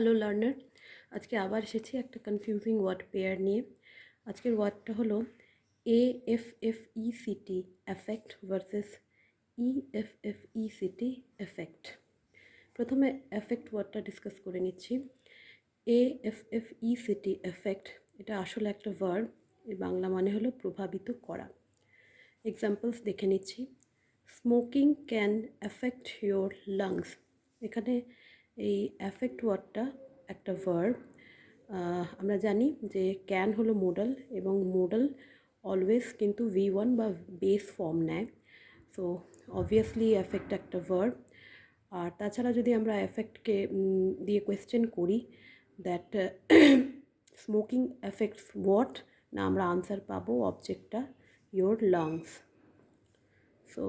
Hello learner, আজকে আবার এসেছি একটা কনফিউজিং ওয়ার্ড পেয়ার নিয়ে। আজকের ওয়ার্ডটা হলো AFFECT effect versus EFFECT effect. প্রথমে এফেক্ট ওয়ার্ডটা ডিসকাস করে নিচ্ছি। AFFECT এফেক্ট এটা আসলে একটা ভার্ব, এর বাংলা মানে হলো প্রভাবিত করা। এক্সাম্পলস দেখে নিচ্ছি। Smoking can affect your lungs. এখানে এই অ্যাফেক্ট ওয়ার্ডটা একটা ভার্ব। আমরা জানি যে ক্যান হলো মোডাল এবং মোডাল অলওয়েজ কিন্তু V1 বা বেস ফর্ম নেয়। সো অবভিয়াসলি অ্যাফেক্ট একটা ভার্ব। আর তাছাড়া যদি আমরা অ্যাফেক্টকে দিয়ে কোয়েশ্চেন করি দ্যাট স্মোকিং অ্যাফেক্টস হোয়াট, না আমরা আনসার পাবো অবজেক্টটা your lungs. So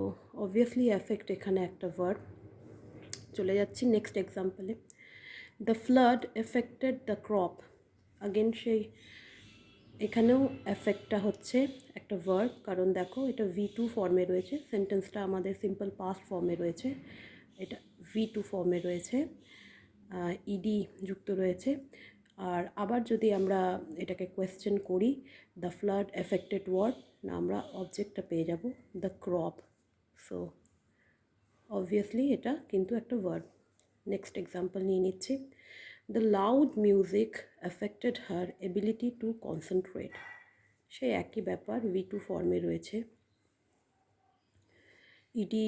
obviously affect এখানে একটা ভার্ব। চলে যাচ্ছি নেক্সট এক্সাম্পলে। The flood affected the crop. Again সেই এখানেও এফেক্টটা হচ্ছে একটা ভার্ব, কারণ দেখো এটা V2 ফর্মে রয়েছে, সেন্টেন্সটা আমাদের সিম্পল পাস্ট ফর্মে রয়েছে, এটা V2 ফর্মে রয়েছে, ইডি যুক্ত রয়েছে। আর আবার যদি আমরা এটাকে কোয়েশ্চেন করি দ্য ফ্লাড এফেক্টেড ওয়ার্ড, না আমরা অবজেক্টটা পেয়ে যাব দ্য ক্রপ। সো অবভিয়াসলি এটা কিন্তু একটা ভার্ব। নেক্সট এক্সাম্পল নিয়ে নিচ্ছি। The loud music affected her ability to concentrate. সেই একই ব্যাপার, V2 ফর্মে রয়েছে, ইডি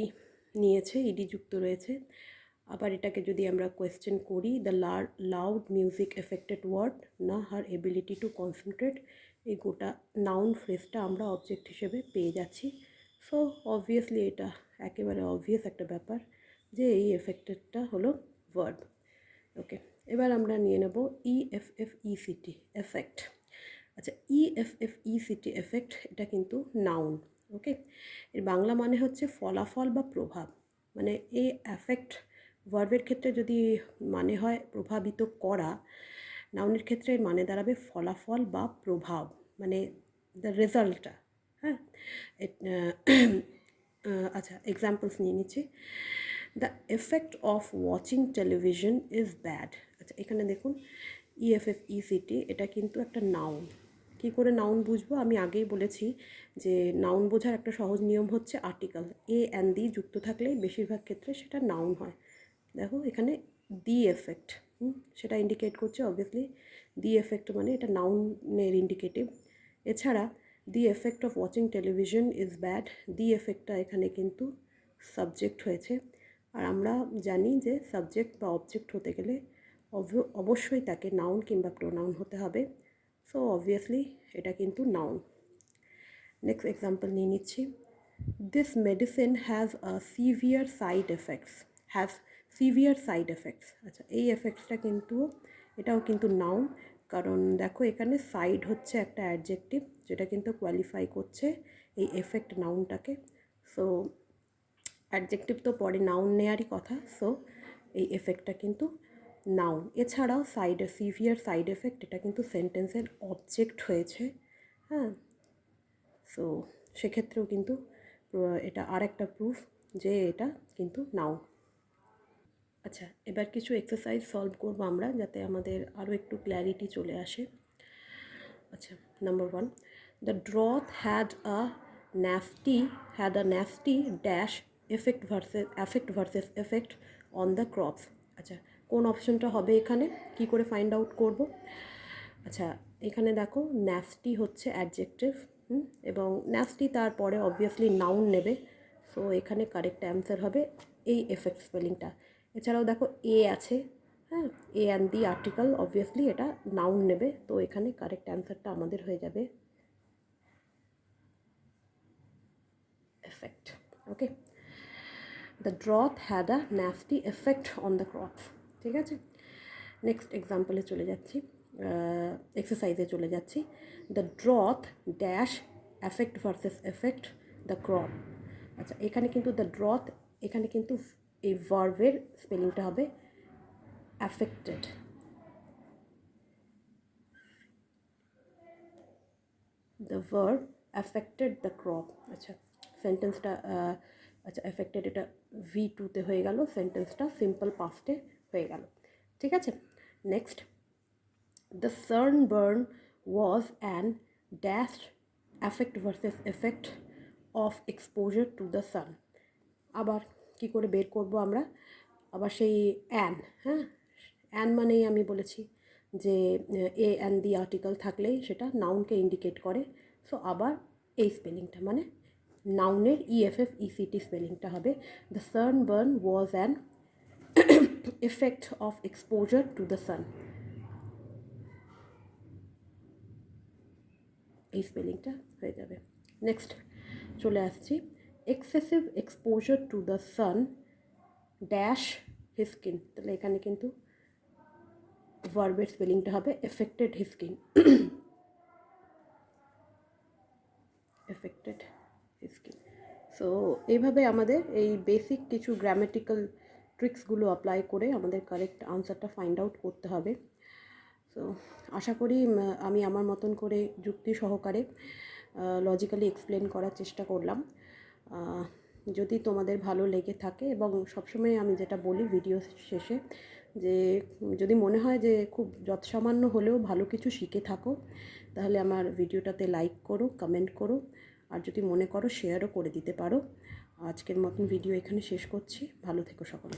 নিয়েছে, ইডি যুক্ত রয়েছে। আবার এটাকে যদি আমরা কোয়েশ্চেন করি the loud music affected word, না হার এবিলিটি টু কনসেন্ট্রেট, এই গোটা নাউন ফ্রেজটা আমরা অবজেক্ট হিসেবে পেয়ে যাচ্ছি। সো অবভিয়াসলি এটা একেবারে অবভিয়াস একটা ব্যাপার যে এই এফেক্টেডটা হলো ভার্ব। ওকে, এবার আমরা নিয়ে নেব EFFECT এফেক্ট। আচ্ছা, EFFECT এফেক্ট এটা কিন্তু নাউন। ওকে, এর বাংলা মানে হচ্ছে ফলাফল বা প্রভাব। মানে এই এফেক্ট ভার্বের ক্ষেত্রে যদি মানে হয় প্রভাবিত করা, নাউনের ক্ষেত্রে মানে দাঁড়াবে ফলাফল বা প্রভাব, মানে দ্য রেজাল্টটা। হ্যাঁ, আচ্ছা এক্সাম্পলস নিয়ে নিচ্ছি। The effect of watching television is bad. আচ্ছা এখানে দেখুন EFFECT এটা কিন্তু একটা নাউন। কী করে নাউন বুঝবো? আমি আগেই বলেছি যে নাউন বোঝার একটা সহজ নিয়ম হচ্ছে আর্টিকেল এ অ্যান্ড দি যুক্ত থাকলেই বেশিরভাগ ক্ষেত্রে সেটা নাউন হয়। দেখো এখানে দি এফেক্ট, সেটা ইন্ডিকেট করছে অবভিয়াসলি দি এফেক্ট মানে এটা নাউনের ইন্ডিকেটিভ। এছাড়া the effect of watching television is bad, the এফেক্টটা এখানে কিন্তু সাবজেক্ট হয়েছে। আর আমরা জানি যে সাবজেক্ট বা অবজেক্ট হতে গেলে অবশ্যই তাকে নাউন কিংবা প্রোনাউন হতে হবে। সো অবভিয়াসলি এটা কিন্তু নাউন। নেক্সট এক্সাম্পল নিয়ে নিচ্ছি। This medicine has a severe side effects, has severe side effects. আচ্ছা এই এফেক্টসটা কিন্তু এটাও কিন্তু নাউন, কারণ দেখো এখানে সাইড হচ্ছে একটা অ্যাডজেক্টিভ যেটা কিন্তু কোয়ালিফাই করছে এই এফেক্ট নাউনটাকে। সো অ্যাডজেক্টিভ তো পরে নাউন নেয়ারই কথা, সো এই এফেক্টটা কিন্তু নাউন। এছাড়াও সিভিয়ার সাইড এফেক্ট এটা কিন্তু সেন্টেন্সের অবজেক্ট হয়েছে। হ্যাঁ, সো সেক্ষেত্রেও কিন্তু এটা আর একটা প্রুফ যে এটা কিন্তু নাউন। আচ্ছা এবার কিছু এক্সারসাইজ সলভ করবো আমরা, যাতে আমাদের আরও একটু ক্ল্যারিটি চলে আসে। আচ্ছা, number 1, the drought had a nasty dash effect versus effect on the crops. আচ্ছা কোন অপশনটা হবে এখানে, কি করে ফাইন্ড আউট করব? আচ্ছা এখানে দেখো ন্যাস্টি হচ্ছে অ্যাডজেক্টিভ, এবং ন্যাস্টি তারপরে অবভিয়াসলি নাউন নেবে। সো এখানে কারেক্ট অ্যান্সার হবে এই এফেক্ট স্পেলিংটা। এছাড়াও দেখো এ আছে, হ্যাঁ, a and the article, obviously এটা নাউন নেবে। তো এখানে কারেক্ট অ্যান্সারটা আমাদের হয়ে যাবে effect. Okay, the drought had a nasty effect on the crops. ঠিক আছে, নেক্সট এক্সাম্পলে চলে যাচ্ছি, এক্সারসাইজে চলে যাচ্ছি। The drought dash effect versus effect the crop. আচ্ছা এখানে কিন্তু দ্য ড্রথ, এখানে কিন্তু এই ভার্বের স্পেলিংটা হবে affected. The verb affected the crop. আচ্ছা সেন্টেন্সটা আচ্ছা অ্যাফেক্টেড এটা V2 তে হয়ে গেল, সেন্টেন্সটা সিম্পল পাস্টে হয়ে গেল। ঠিক আছে, next, the sunburn was an dash affect versus effect of exposure to the sun. আবার কি করে বের করব আমরা? আবার সেই অ্যান, হ্যাঁ, অ্যান মানেই আমি বলেছি যে এ অ্যান দি আর্টিকেল থাকলেই সেটা নাউনকে ইন্ডিকেট করে। সো আবার এই স্পেলিংটা মানে নাউনের EFF ECT স্পেলিংটা হবে the sunburn was an effect of exposure to the sun. এই স্পেলিংটা হয়ে যাবে। নেক্সট চলে আসছি, excessive exposure to the sun dash his skin. তাহলে এখানে কিন্তু ভার্বের স্পেলিংটা হবে affected his skin, affected his skin. So এইভাবে আমাদের এই বেসিক কিছু গ্রামেটিক্যাল ট্রিক্সগুলো অ্যাপ্লাই করে আমাদের কারেক্ট আনসারটা ফাইন্ড আউট করতে হবে। সো আশা করি আমি আমার মতন করে যুক্তি সহকারে লজিক্যালি এক্সপ্লেন করার চেষ্টা করলাম। যদি তোমাদের ভালো লেগে থাকে, এবং সবসময় আমি যেটা বলি ভিডিও শেষে, যে যদি মনে হয় যে খুব যৎসামান্য হলেও ভালো কিছু শিখে থাকো, তাহলে আমার ভিডিওটাতে লাইক করো, কমেন্ট করো, আর যদি মনে করো শেয়ারও করে দিতে পারো। আজকের মতন ভিডিও এখানে শেষ করছি। ভালো থেকো সকলে।